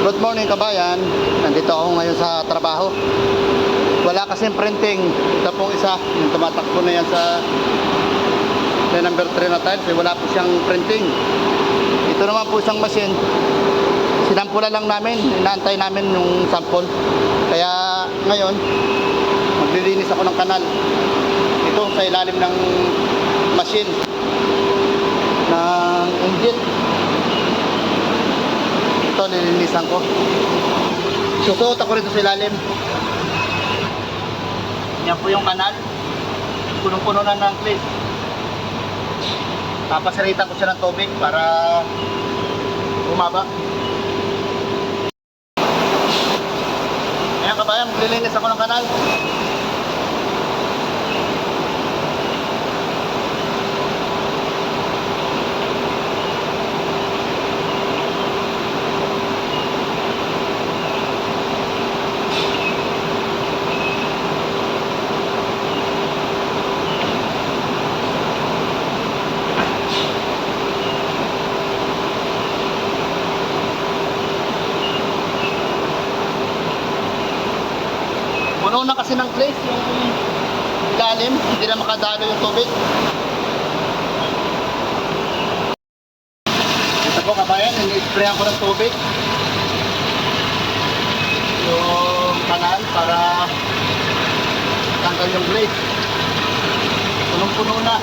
Good morning kabayan. Nandito ako ngayon sa trabaho. Wala kasing printing. Ito pong isa, yung tumatakbo na yan sa number 3 na tiles, wala po siyang printing. Ito naman po isang machine. Sinampulan lang namin, inaantay namin yung sample. Kaya ngayon, maglilinis ako ng kanal. Ito sa ilalim ng machine ng engine. Ito nilinisan ko. Susuot ako rito sa ilalim. Yan po yung kanal. Punong-puno na ng clay. Papasiritan ko siya ng tubig para bumaba. Ayan kabayan, maglilinis ako ng kanal. Puno na kasi ng clay yung ilalim, hindi na makadalo yung tubig. Ito po kabayan, ini-sprayan ko ng tubig yung kanal para tanggal yung clay. Punong-puno na.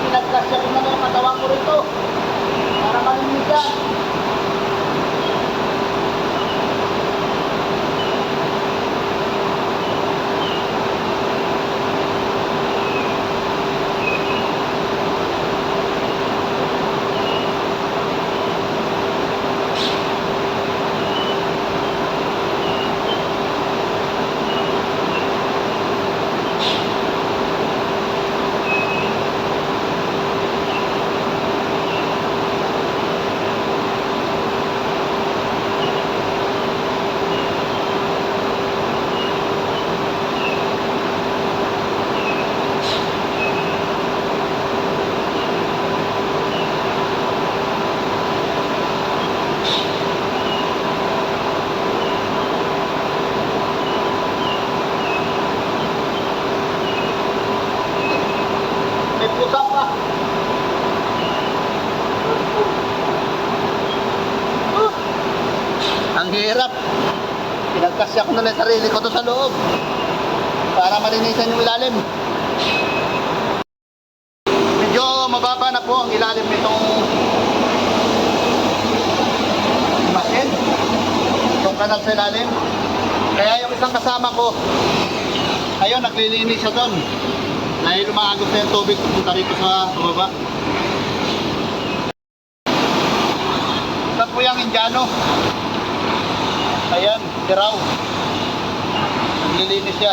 Pinagkasya ko na yung katawan ko rito para malinisan. May putak pa. Ang hirap. Pinagkasya ko na lang sarili ko doon sa loob para malinisan yung ilalim. Medyo mababa na po ang ilalim nitong machine, itong kanal sa ilalim. Kaya yung isang kasama ko, ayun, naglilinis siya doon dahil umaagos na yung tubig pupunta rito sa baba. Ito po yung Indiano. Ayan, siraw. Naglilinis siya.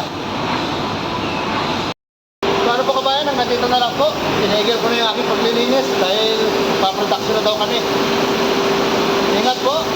kababayan, hanggang dito na lang po. Tinigil ko na yung aking paglilinis dahil pa-production na daw kami. Ingat po.